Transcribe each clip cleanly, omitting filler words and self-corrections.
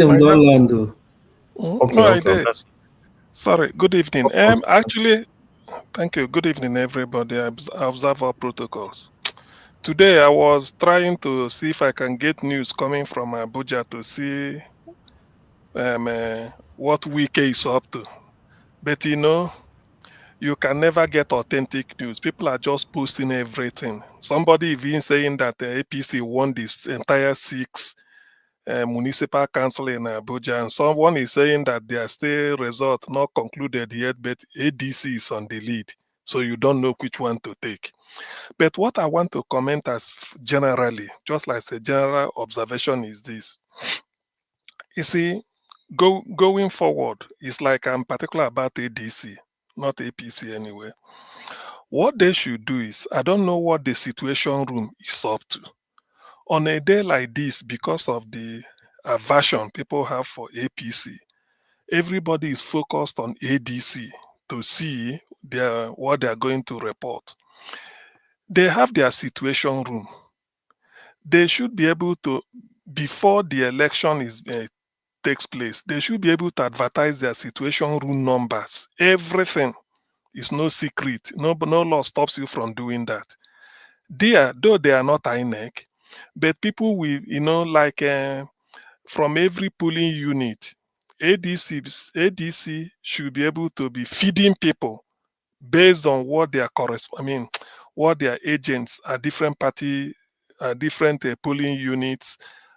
Dem My don network. land o. No, Okay, I okay, did. okay. Sorry. Good evening. What's Actually, thank you. Good evening, everybody. I observe our protocols. Today, I was trying to see if I can get news coming from Abuja to see what Wike is up to. But you can never get authentic news. People are just posting everything. Somebody even saying that the APC won this entire six municipal council in Abuja, and someone is saying that their still result not concluded yet, but ADC is on the lead. So you don't know which one to take. But what I want to comment as generally, just like a general observation, is this. You see, going forward, it's like I'm particular about ADC, not APC anyway. What they should do is, I don't know what the situation room is up to. On a day like this, because of the aversion people have for APC, everybody is focused on ADC to see what they are going to report. They have their situation room. They should be able to, before the election takes place, they should be able to advertise their situation room numbers. Everything is no secret. No law stops you from doing that. Though they are not INEC, but people will, like from every polling unit, ADC should be able to be feeding people based on what their what their agents at different party, different polling units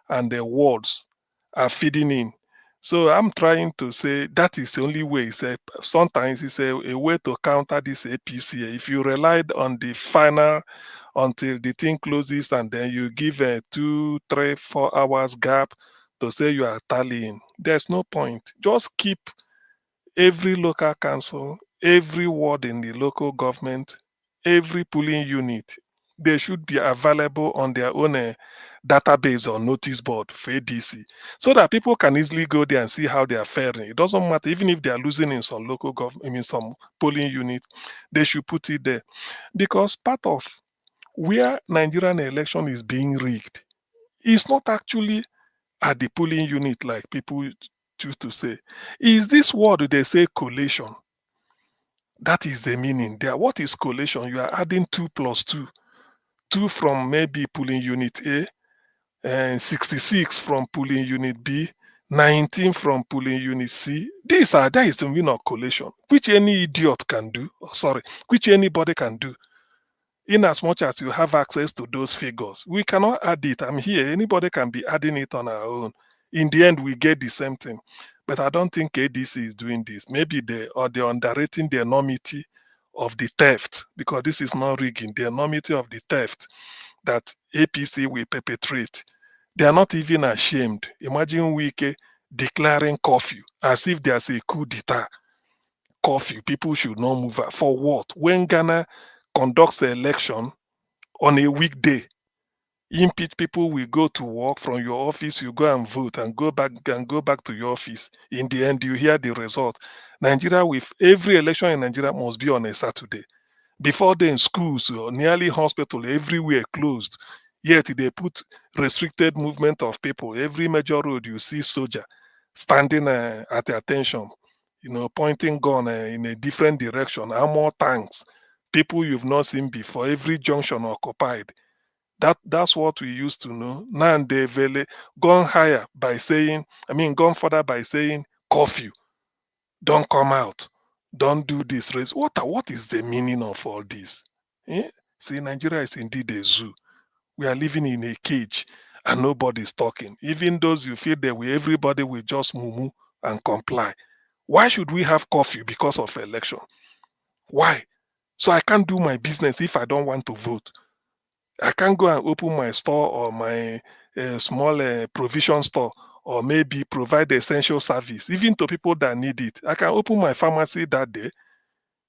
and the wards are feeding in. So I'm trying to say that is the only way. Sometimes it's a way to counter this APC. If you relied on the final until the thing closes and then you give a 2, 3, 4 hours gap to say you are tallying, there's no point. Just keep every local council, every ward in the local government, every polling unit, they should be available on their own database or notice board for ADC so that people can easily go there and see how they are faring. It doesn't matter, even if they are losing in some local government, some polling unit, they should put it there. Because part of where Nigerian election is being rigged is not actually at the polling unit like people choose to say. Is this word they say collation? That is the meaning there. What is collation? You are adding 2 plus 2. 2 from maybe polling unit A, and 66 from polling unit B, 19 from polling unit C. That is the meaning of collation, which any idiot can do. Which anybody can do. In as much as you have access to those figures, we cannot add it. I'm here. Anybody can be adding it on our own. In the end, we get the same thing. But I don't think ADC is doing this. Maybe they're underrating the enormity of the theft, because this is not rigging. The enormity of the theft that APC will perpetrate. They are not even ashamed. Imagine Wike declaring curfew as if there's a coup d'etat. Curfew, people should not move out. For what? When Ghana conducts the election on a weekday, impeach people will go to work from your office, you go and vote and go back to your office. In the end, you hear the result. Nigeria, with every election in Nigeria, must be on a Saturday. Before then, schools or nearly hospital everywhere closed. Yet they put restricted movement of people. Every major road you see soldier standing at attention, pointing gun in a different direction, armor tanks, people you've not seen before. Every junction occupied. That's what we used to know. Now they've gone higher by saying, gone further by saying curfew. Don't come out. Don't do this race. What is the meaning of all this? Eh? See, Nigeria is indeed a zoo. We are living in a cage and nobody's talking. Even those you feel that everybody will just moo and comply. Why should we have curfew because of election? Why? So I can't do my business if I don't want to vote. I can't go and open my store or my small provision store, or maybe provide essential service, even to people that need it. I can open my pharmacy that day.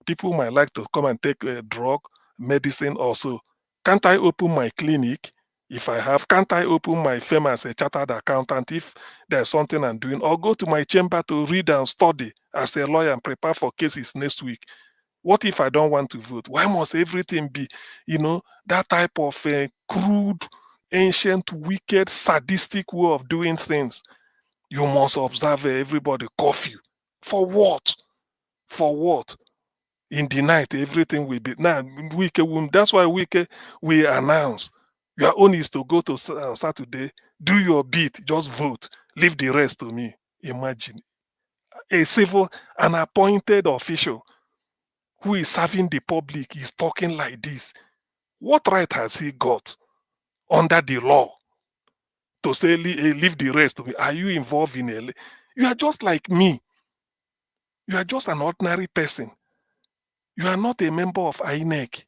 People might like to come and take a drug, medicine also. Can't I open my clinic if I have? Can't I open my firm as a chartered accountant if there's something I'm doing? Or go to my chamber to read and study as a lawyer and prepare for cases next week? What if I don't want to vote? Why must everything be, that type of crude, ancient, wicked, sadistic way of doing things? You must observe everybody curfew. For what? For what? In the night, everything will be now. That's why we announce your own is to go to Saturday, do your bit, just vote, leave the rest to me. Imagine an appointed official who is serving the public is talking like this. What right has he got under the law to say leave the rest to me? Are you involved in a? You are just like me. You are just an ordinary person. You are not a member of INEC.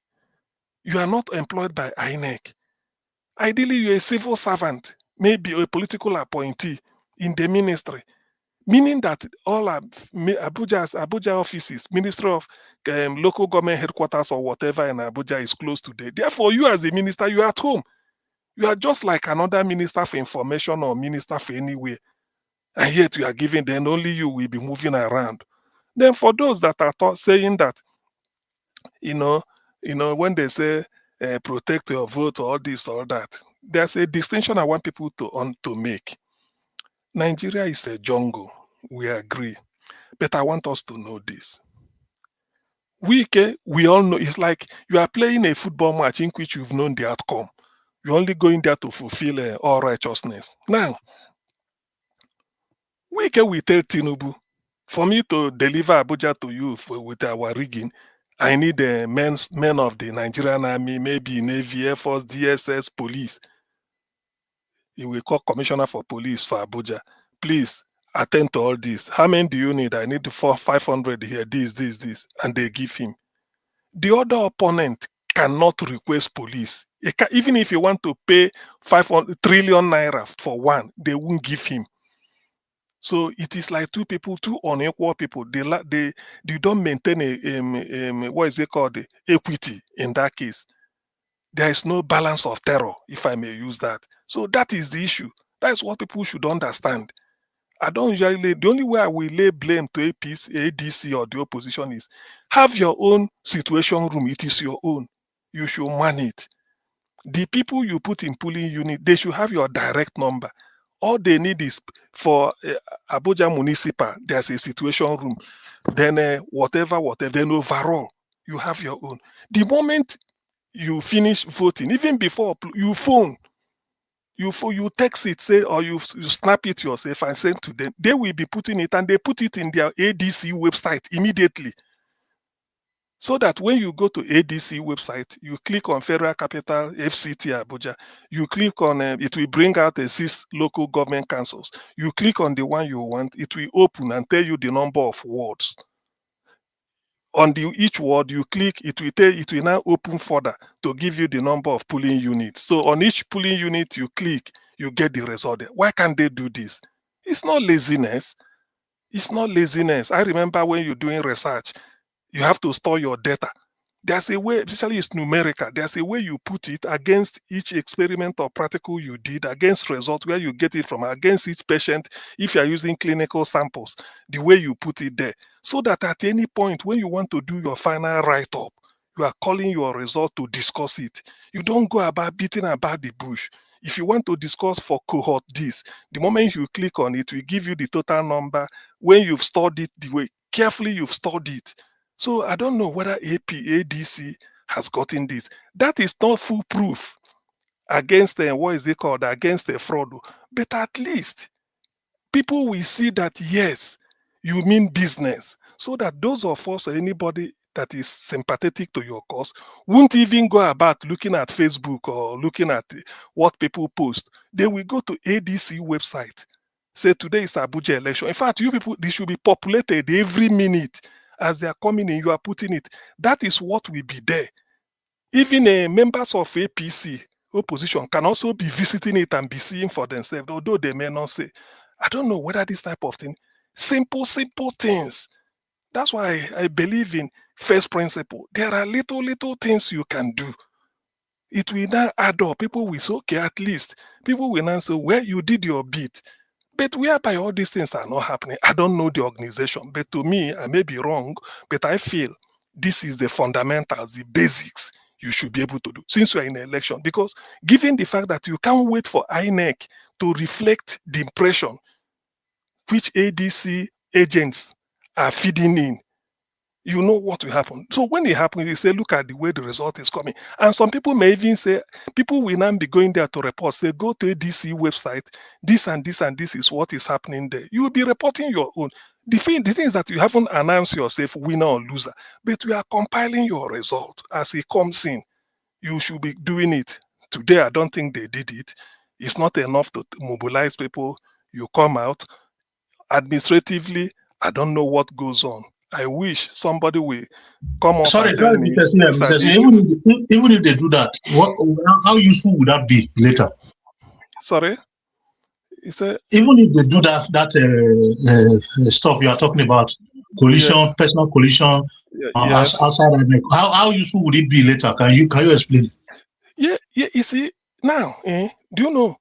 You are not employed by INEC. Ideally, you're a civil servant, maybe a political appointee in the ministry, meaning that all Abuja offices, Ministry of Local Government Headquarters or whatever in Abuja is closed today. Therefore, you as a minister, you're at home. You are just like another minister for information or minister for anywhere. And yet you are giving, then only you will be moving around. Then for those that are saying that, you know, when they say protect your vote or this or that, there's a distinction I want people to make. Nigeria is a jungle. We agree. But I want us to know this. We all know it's like you are playing a football match in which you've known the outcome. You're only going there to fulfill all righteousness. Now, Wike will tell Tinubu, for me to deliver Abuja to you with our rigging, I need men of the Nigerian Army, maybe Navy, Air Force, DSS, police. He will call Commissioner for Police for Abuja. Please attend to all this. How many do you need? I need 500 here, this. And they give him. The other opponent cannot request police. Even if you want to pay 500 trillion naira for one, they won't give him. So it is like two unequal people. They don't maintain what is it called, equity in that case. There is no balance of terror, if I may use that. So that is the issue. That is what people should understand. I don't usually, the only way I will lay blame to ADC or the opposition is have your own situation room. It is your own. You should man it. The people you put in polling unit, they should have your direct number. All they need is for Abuja Municipal, there's a situation room. Then whatever, then overall, you have your own. The moment you finish voting, even before you phone, you text it, say, or you snap it yourself and send to them. They will be putting it, and they put it in their ADC website immediately. So that when you go to ADC website, you click on Federal Capital FCT Abuja, you click on it will bring out the 6 local government councils. You click on the one you want, it will open and tell you the number of wards. On each ward you click, it will now open further to give you the number of polling units. So on each polling unit you click, you get the result there. Why can't they do this? It's not laziness. It's not laziness. I remember when you're doing research, you have to store your data. There's a way, especially it's numerical, there's a way you put it against each experiment or practical you did, against result, where you get it from, against each patient, if you're using clinical samples, the way you put it there. So that at any point when you want to do your final write-up, you are calling your result to discuss it. You don't go about beating about the bush. If you want to discuss for cohort this, the moment you click on it, we give you the total number. When you've stored it the way carefully you've stored it. So I don't know whether ADC has gotten this. That is not foolproof against what is it called, against the fraud. But at least people will see that yes, you mean business. So that those of us or anybody that is sympathetic to your cause won't even go about looking at Facebook or looking at what people post. They will go to ADC website. Say today is Abuja election. In fact, you people, they should be populated every minute as they are coming in. You are putting it. That is what will be there. Even members of APC opposition can also be visiting it and be seeing for themselves, although they may not say. I don't know whether this type of thing, simple things. That's why I believe in first principle. There are little things you can do. It will now add up. People will say, okay, at least. People will now say, well, you did your bit. But whereby all these things are not happening, I don't know the organization. But to me, I may be wrong, but I feel this is the fundamentals, the basics you should be able to do since you are in an election. Because given the fact that you can't wait for INEC to reflect the impression which ADC agents are feeding in, you know what will happen. So when it happens, they say, look at the way the result is coming. And some people may even say, people will now be going there to report, say, go to ADC website, this and this and this is what is happening there. You will be reporting your own. The thing is that you haven't announced yourself winner or loser, but you are compiling your result as it comes in. You should be doing it. Today, I don't think they did it. It's not enough to mobilize people. You come out. Administratively, I don't know what goes on. I wish somebody will come up and tell me. Mr. Even if they do that, how useful would that be later? Sorry? Even if they do that stuff you are talking about, collision, yes. Personal collision, yes. Outside, how useful would it be later? Can you explain? Yeah. You see, now, do you know?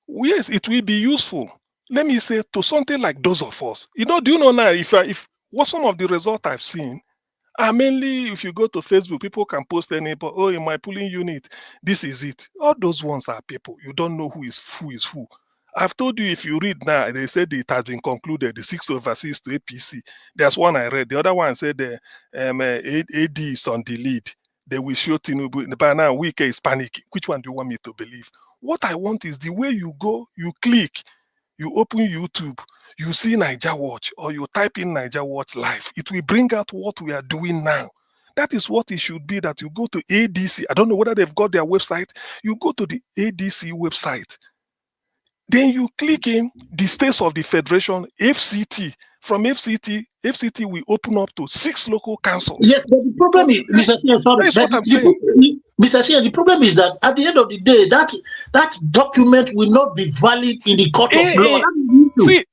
Yes, it will be useful. Let me say to something like those of us. Do you know now? If what some of the results I've seen are mainly, if you go to Facebook, people can post but in my polling unit, this is it. All those ones are people. You don't know who is who. I've told you, if you read now, they said it has been concluded, the 6 overseas to APC. There's one I read. The other one said the AD is on the lead. They will show Tinubu. By now, Wike is panicking. Which one do you want me to believe? What I want is the way you go, you click, you open YouTube, you see Niger Watch, or you type in Niger Watch live. It will bring out what we are doing now. That is what it should be, that you go to ADC. I don't know whether they've got their website. You go to the ADC website. Then you click in the states of the federation, FCT. From FCT will open up to 6 local councils. Yes, but the problem is, Mr. Senior, sorry, that's what I'm saying. Mr. Senior, the problem is that at the end of the day, that document will not be valid in the court of law. See,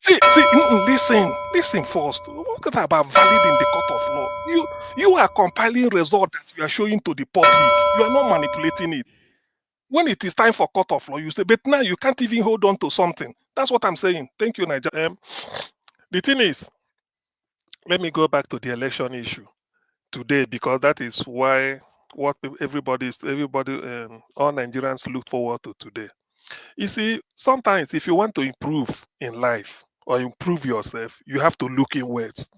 listen first. What about valid in the court of law? You are compiling results that you are showing to the public. You are not manipulating it. When it is time for court of law, you say, but now you can't even hold on to something. That's what I'm saying. Thank you, Niger. The thing is, let me go back to the election issue today, because that is what everybody, all Nigerians look forward to today. You see, sometimes if you want to improve in life or improve yourself, you have to look inwards.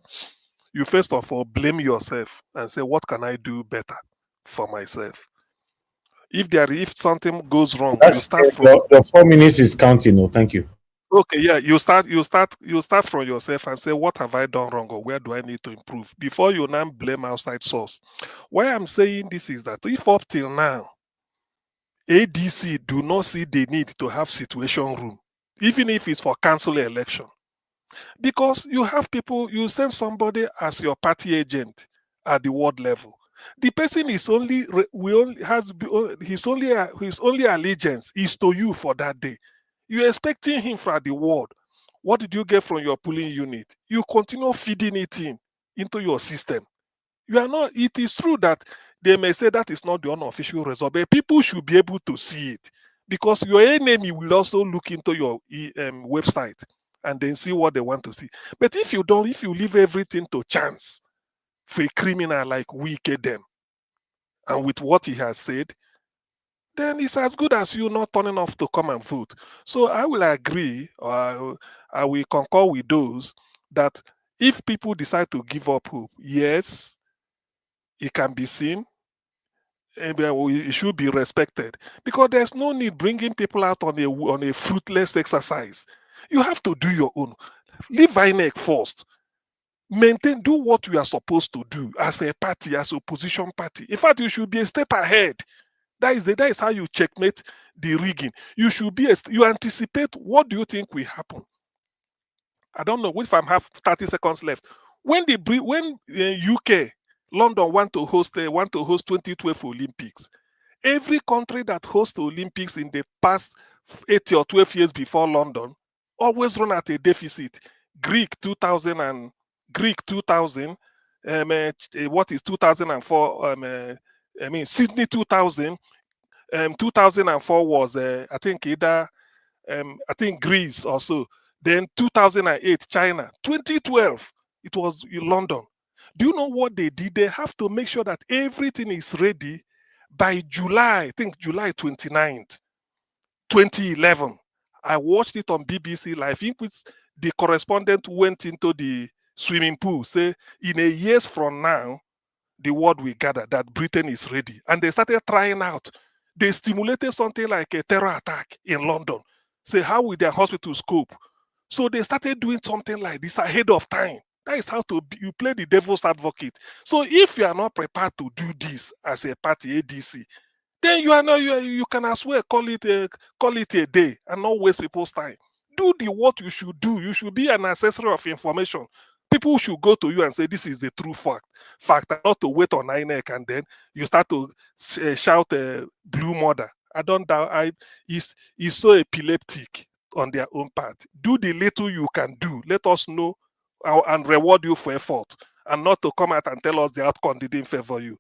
You first of all blame yourself and say, what can I do better for myself? If something goes wrong, you start from your 4 minutes is counting. No, thank you. Okay, yeah, you start from yourself and say, what have I done wrong, or where do I need to improve, before you now blame outside source. Why I'm saying this is that if up till now ADC do not see the need to have situation room, even if it's for council election, because you have people, you send somebody as your party agent at the ward level. The person is his only allegiance is to you for that day. You're expecting him from the ward. What did you get from your polling unit? You continue feeding it into your system. You are not. It is true that they may say that is not the unofficial result, but people should be able to see it, because your enemy will also look into your website and then see what they want to see. But if you leave everything to chance for a criminal like Wike them, and with what he has said, then it's as good as you not turning off to come and vote. So I will agree, or I will concur with those that if people decide to give up hope, yes, it can be seen, and it should be respected, because there's no need bringing people out on a fruitless exercise. You have to do your own. Leave INEC first. Do what you are supposed to do as a party, as opposition party. In fact, you should be a step ahead. That is how you checkmate the rigging. You anticipate what do you think will happen. I don't know if I have 30 seconds left. When UK, London want to host 2012 Olympics, every country that hosts the Olympics in the past 80 or 12 years before London always run at a deficit. Greek 2000, what is 2004? Sydney 2000. 2004 was I think Greece also. Then 2008 China. 2012 it was in London. Do you know what they did? They have to make sure that everything is ready by July. I think July 29th, 2011. I watched it on BBC Live, in which the correspondent went into the swimming pool, say, in a years from now, the world will gather that Britain is ready. And they started trying out. They stimulated something like a terror attack in London. Say, how will their hospitals cope? So they started doing something like this ahead of time. That is how you play the devil's advocate. So if you are not prepared to do this as a party, ADC, then you can as well call it a day and not waste people's time. Do what you should do. You should be an accessory of information. People should go to you and say, this is the true fact, and not to wait on INEC and then you start to shout blue murder. I don't doubt it's so epileptic on their own part. Do the little you can do. Let us know and reward you for effort, and not to come out and tell us the outcome didn't favor you.